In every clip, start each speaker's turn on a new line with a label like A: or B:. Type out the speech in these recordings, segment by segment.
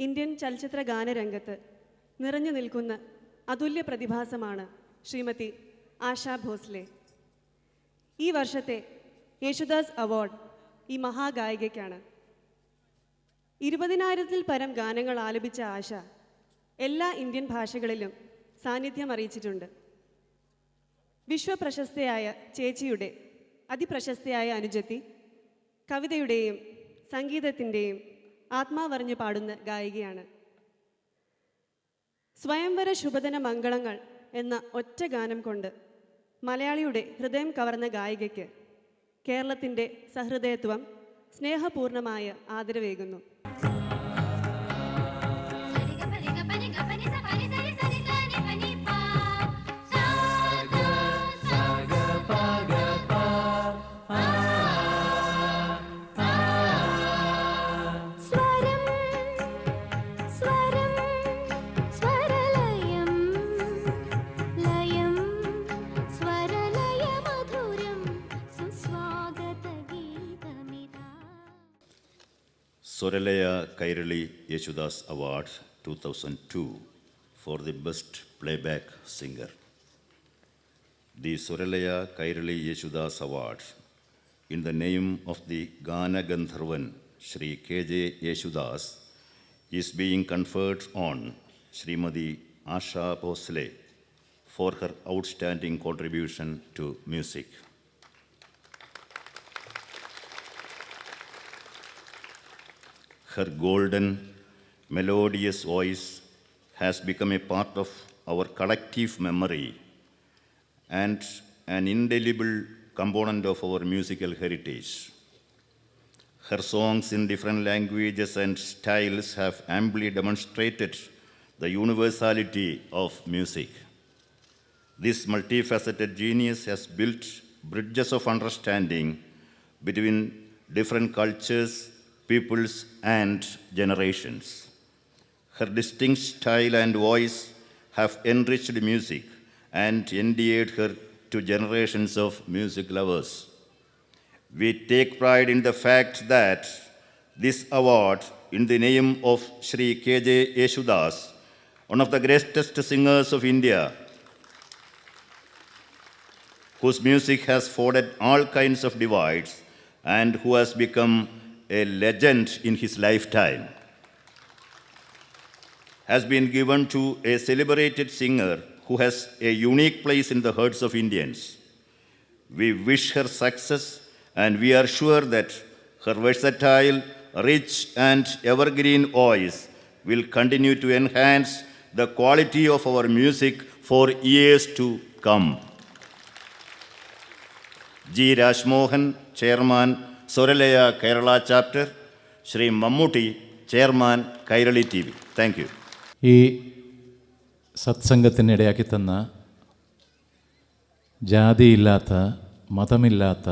A: Indian ചലച്ചിത്ര ഗാനരംഗത്ത് നിറഞ്ഞു നിൽക്കുന്ന അതുല്യ പ്രതിഭാസമാണ് ശ്രീമതി ആശാ ഭോസ്ലെ. ഈ വർഷത്തെ യേശുദാസ് അവാർഡ് ഈ മഹാഗായികയ്ക്കാണ്. 20,000-ൽ പരം ഗാനങ്ങൾ ആലപിച്ച ആശ എല്ലാ ഇന്ത്യൻ ഭാഷകളിലും സാന്നിധ്യം അറിയിച്ചിട്ടുണ്ട്. വിശ്വപ്രശസ്തയായ ചേച്ചിയുടെ അതിപ്രശസ്തയായ അനുജത്തി, കവിതയുടെയും സംഗീതത്തിൻ്റെയും ആത്മാവറിഞ്ഞു പാടുന്ന ഗായികയാണ്. സ്വയംവര ശുഭദിന മംഗളങ്ങൾ എന്ന ഒറ്റ ഗാനം കൊണ്ട് മലയാളിയുടെ ഹൃദയം കവർന്ന ഗായികയ്ക്ക് കേരളത്തിൻ്റെ സഹൃദയത്വം സ്നേഹപൂർണമായ ആദരവേകുന്നു.
B: Soralaya Kairali Yeshudas Award 2002 for the Best Playback Singer. The Soralaya Kairali Yeshudas Award in the name of the Gana Gandharvan Shri K.J. Yeshudas is being conferred on Srimati Asha Bhosle for her outstanding contribution to music. Her golden, melodious voice has become a part of our collective memory and an indelible component of our musical heritage. Her songs in different languages and styles have amply demonstrated the universality of music. This multifaceted genius has built bridges of understanding between different cultures, peoples, and generations. Her distinct style and voice have enriched music and endeared her to generations of music lovers. We take pride in the fact that this award, in the name of Shri K.J. Yeshudas, one of the greatest singers of India, whose music has forded all kinds of divides and who has become a legend in his lifetime, has been given to a celebrated singer who has a unique place in the hearts of Indians. We wish her success, and we are sure that her versatile, rich, and evergreen voice will continue to enhance the quality of our music for years to come. G. Rashmohan, Chairman, Soralaya Kerala Chapter, Shri Mammooti, Chairman, Kairali TV. Thank you.
C: ഈ സത്സംഗത്തിനിടയാക്കി തന്ന ജാതിയില്ലാത്ത മതമില്ലാത്ത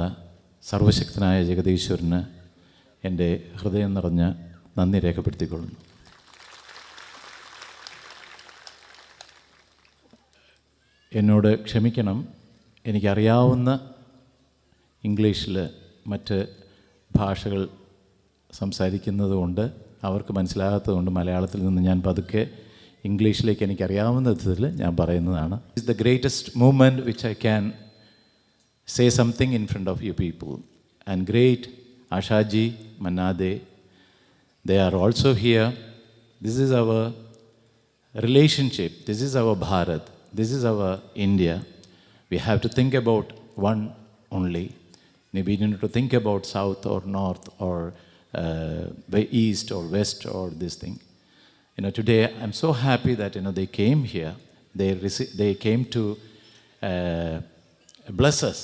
C: സർവശക്തനായ ജഗദീശ്വരന് എൻ്റെ ഹൃദയം നിറഞ്ഞ നന്ദി രേഖപ്പെടുത്തിക്കൊള്ളുന്നു. എന്നോട് ക്ഷമിക്കണം, എനിക്കറിയാവുന്ന ഇംഗ്ലീഷിൽ മറ്റ് ഭാഷകൾ സംസാരിക്കുന്നത് കൊണ്ട് അവർക്ക് മനസ്സിലാകാത്തതുകൊണ്ട് മലയാളത്തിൽ നിന്ന് ഞാൻ പതുക്കെ ഇംഗ്ലീഷിലേക്ക് എനിക്കറിയാവുന്ന വിധത്തിൽ ഞാൻ പറയുന്നതാണ്. It's the greatest movement which I can say something in front of you people. And great Ashaji, Manna Dey, they are also here. This is our relationship, this is our Bharat, this is our India. We have to think about one only. Maybe you need to think about south or north or east or west or this thing. Today I'm so happy that they came here. They came to bless us.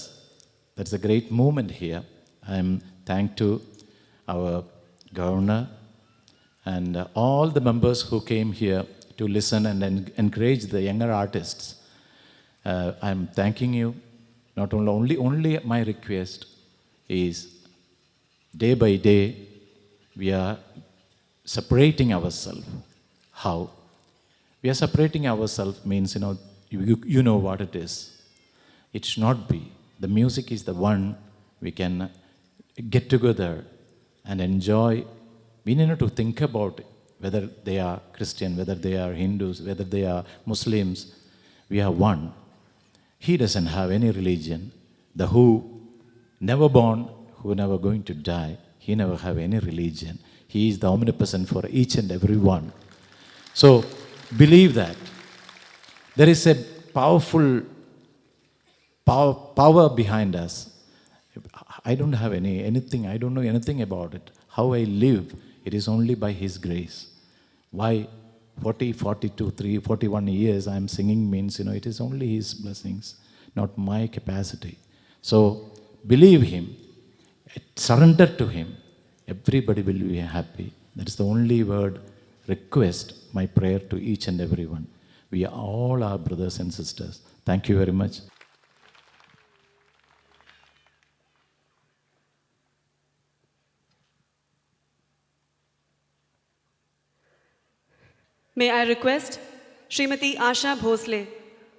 C: That's a great movement here. I'm thankful to our governor and all the members who came here to listen and encourage the younger artists. I'm thanking you. Not only my request is day by day we are separating ourselves. How? We are separating ourselves means, you know what it is. It should not be. The music is the one we can get together and enjoy. We need to think about whether they are Christian, whether they are Hindus, whether they are Muslims, we are one. He doesn't have any religion. The who never born, who never going to die, he never have any religion. He is the omnipotent for each and every one. So believe that. There is a powerful power behind us. I don't have anything, I don't know anything about it. How I live, it is only by His grace. Why 40, 42, 3, 41 years I'm singing means, it is only His blessings, not my capacity. So believe Him, surrender to Him, everybody will be happy. That is the only word, request, my prayer to each and everyone. We are all our brothers and sisters. Thank you very much.
A: May I request Srimati Asha Bhosle,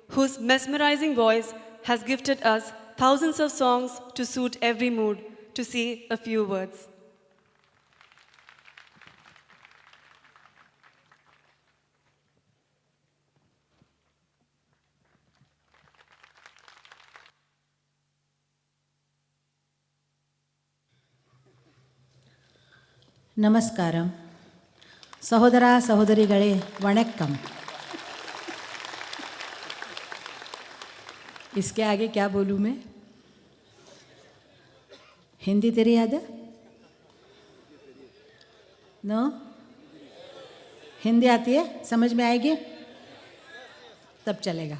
A: whose mesmerizing voice has gifted us thousands of songs to suit every mood, to say a few words.
D: ನಮಸ್ಕಾರಂ ಸಹೋದರ ಸಹೋದರಿಗಳೇ ವಣಕ್ಕಂ इसके आगे क्या बोलूँ मैं हिंदी तेरी याद है no Hindi आती है समझ में आएगी तब चलेगा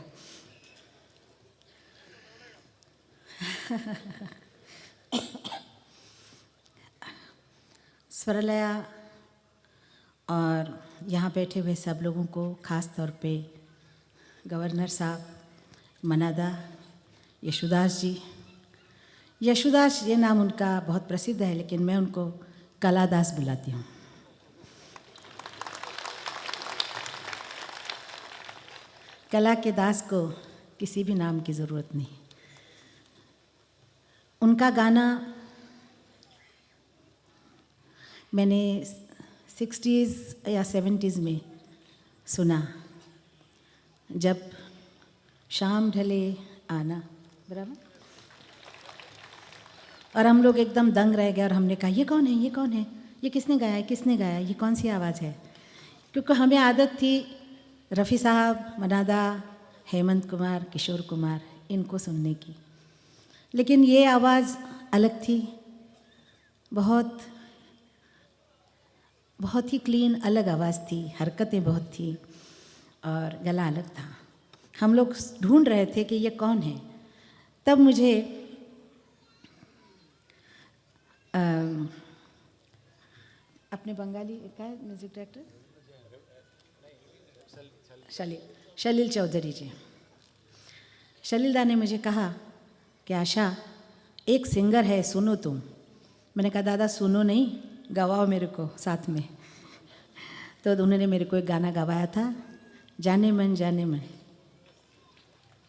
D: स्वरलया और यहाँ बैठे हुए सब लोगों को ख़ास तौर पे गवर्नर साहब, मनादा, यशुदास जी। यशुदास ये नाम उनका बहुत प्रसिद्ध है, लेकिन मैं उनको कलादास बुलाती हूँ। कला के दास को किसी भी नाम की ज़रूरत नहीं। उनका गाना मैंने 60s या 70s में सुना, जब शाम ढले आना, बराबर। और हम लोग एकदम दंग रह गए और हमने कहा ये कौन है, ये कौन है, ये किसने गाया है, किसने गाया, ये कौन सी आवाज़ है। क्योंकि हमें आदत थी रफ़ी साहब, मनादा, हेमंत कुमार, किशोर कुमार, इनको सुनने की, लेकिन ये आवाज़ अलग थी, बहुत ही क्लीन अलग आवाज़ थी, हरकतें बहुत थी और गला अलग था। हम लोग ढूंढ रहे थे कि ये कौन है। तब मुझे अपने बंगाली का म्यूज़िक डायरेक्टर शलील चौधरी जी, शलील दा ने मुझे कहा कि आशा एक सिंगर है, सुनो तुम। मैंने कहा दादा सुनो नहीं, गवाओ मेरे को साथ में। तो उन्होंने मेरे को एक गाना गवाया था, जाने मन जाने मन,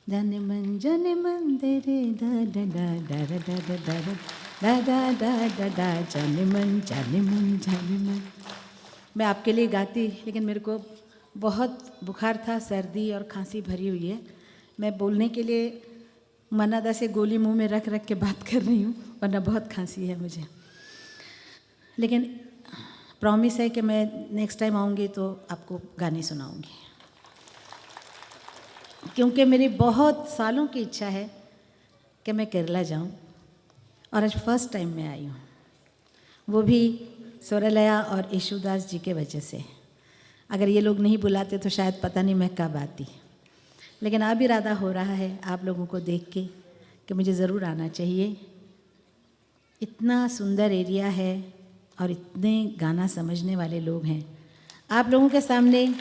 D: जाने मन जाने मन दे रे दा दा दा दा दा दा दा दा दा दा दा दा, जाने मन जाने मन जाने मन। मैं आपके लिए गाती, लेकिन मेरे को बहुत बुखार था, सर्दी और खांसी भरी हुई है। मैं बोलने के लिए मनादा से गोली मुंह में रख रख के बात कर रही हूँ, वरना बहुत खांसी है मुझे। लेकिन प्रॉमिस है कि मैं नेक्स्ट टाइम आऊँगी तो आपको गाने सुनाऊँगी, क्योंकि मेरी बहुत सालों की इच्छा है कि मैं केरला जाऊँ और आज फर्स्ट टाइम मैं आई हूँ, वो भी स्वरलया और यशुदास जी के वजह से। अगर ये लोग नहीं बुलाते तो शायद पता नहीं मैं कब आती, लेकिन अब इरादा हो रहा है आप लोगों को देख के कि मुझे ज़रूर आना चाहिए। इतना सुंदर एरिया है और इतने गाना समझने वाले लोग हैं। आप लोगों के सामने,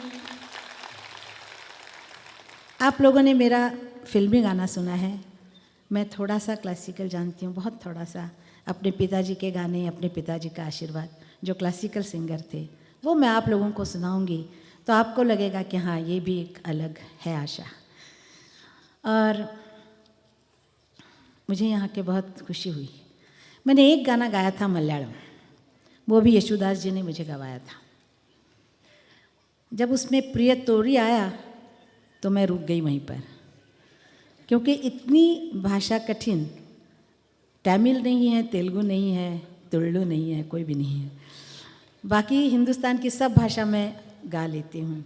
D: आप लोगों ने मेरा फिल्मी गाना सुना है, मैं थोड़ा सा क्लासिकल जानती हूँ, बहुत थोड़ा सा। अपने पिताजी के गाने, अपने पिताजी का आशीर्वाद, जो क्लासिकल सिंगर थे, वो मैं आप लोगों को सुनाऊंगी, तो आपको लगेगा कि हाँ ये भी एक अलग है आशा। और मुझे यहाँ के बहुत खुशी हुई। मैंने एक गाना गाया था मलयालम, वो भी यशुदास जी ने मुझे गवाया था। जब उसमें प्रिय तोरी आया तो मैं रुक गई वहीं पर, क्योंकि इतनी भाषा कठिन, तमिल नहीं है, तेलुगु नहीं है, तुलु नहीं है, कोई भी नहीं है। बाकी हिंदुस्तान की सब भाषा मैं गा लेती हूँ,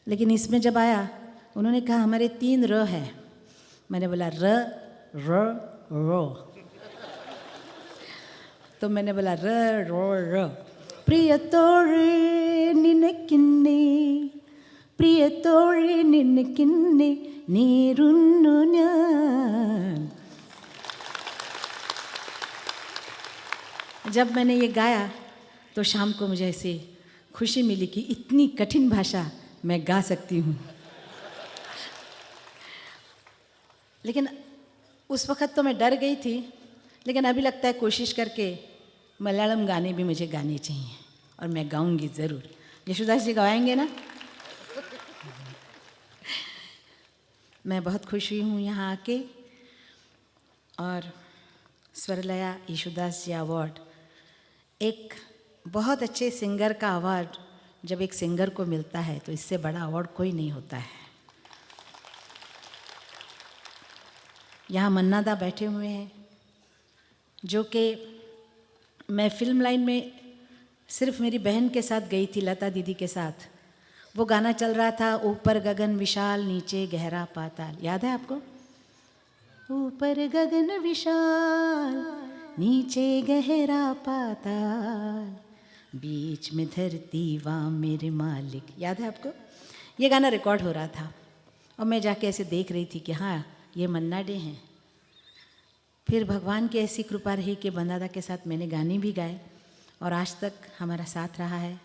D: लेकिन इसमें जब आया उन्होंने कहा हमारे 3 र है। मैंने बोला र र रो, तो मैंने बोला र रो र। प्रिय तोरे निन्ने किन्ने, प्रिय तोरे निन्ने किन्ने नीरुन्नु न्यान। जब मैंने ये गाया तो शाम को मुझे ऐसे खुशी मिली कि इतनी कठिन भाषा मैं गा सकती हूँ। लेकिन उस वक़्त तो मैं डर गई थी, लेकिन अभी लगता है कोशिश करके मलयालम गाने भी मुझे गाने चाहिए और मैं गाऊंगी ज़रूर। यशुदास जी गवाएंगे ना? मैं बहुत खुश हुई हूँ यहाँ आके। और स्वरलया यशुदास जी अवार्ड एक बहुत अच्छे सिंगर का अवार्ड जब एक सिंगर को मिलता है तो इससे बड़ा अवार्ड कोई नहीं होता है। यहाँ मन्नादा बैठे हुए हैं, जो कि मैं फिल्म लाइन में सिर्फ मेरी बहन के साथ गई थी, लता दीदी के साथ। वो गाना चल रहा था, ऊपर गगन विशाल नीचे गहरा पाताल, याद है आपको? ऊपर गगन विशाल नीचे गहरा पाताल, बीच में धरती वाह मेरे मालिक, याद है आपको? ये गाना रिकॉर्ड हो रहा था और मैं जाके ऐसे देख रही थी कि हाँ ये मन्ना डे हैं। फिर भगवान की ऐसी कृपा रही कि बंदादा के साथ मैंने गाने भी गाए और आज तक हमारा साथ रहा है।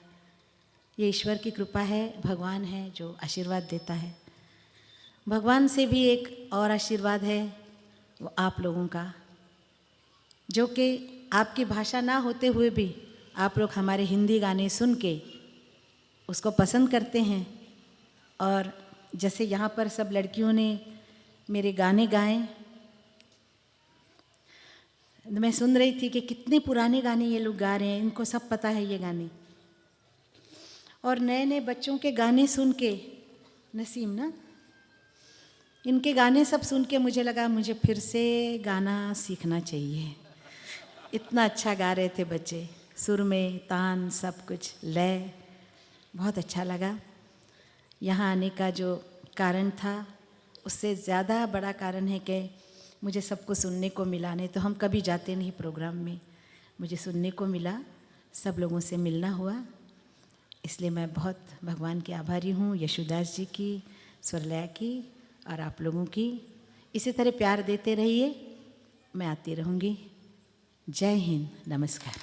D: ये ईश्वर की कृपा है, भगवान है जो आशीर्वाद देता है। भगवान से भी एक और आशीर्वाद है, वो आप लोगों का, जो कि आपकी भाषा ना होते हुए भी आप लोग हमारे हिंदी गाने सुन के उसको पसंद करते हैं। और जैसे यहाँ पर सब लड़कियों ने मेरे गाने गाए, मैं सुन रही थी कि कितने पुराने गाने ये लोग गा रहे हैं, इनको सब पता है ये गाने। और नए नए बच्चों के गाने सुन के, नसीम ना, इनके गाने सब सुन के मुझे लगा मुझे फिर से गाना सीखना चाहिए। इतना अच्छा गा रहे थे बच्चे, सुर में तान सब कुछ, लय, बहुत अच्छा लगा। यहाँ आने का जो कारण था उससे ज़्यादा बड़ा कारण है कि मुझे सबको सुनने को मिला। नहीं तो हम कभी जाते नहीं प्रोग्राम में, मुझे सुनने को मिला, सब लोगों से मिलना हुआ, इसलिए मैं बहुत भगवान की आभारी हूँ, यशुदास जी की, स्वरलया की और आप लोगों की। इसी तरह प्यार देते रहिए, मैं आती रहूँगी। जय हिंद, नमस्कार।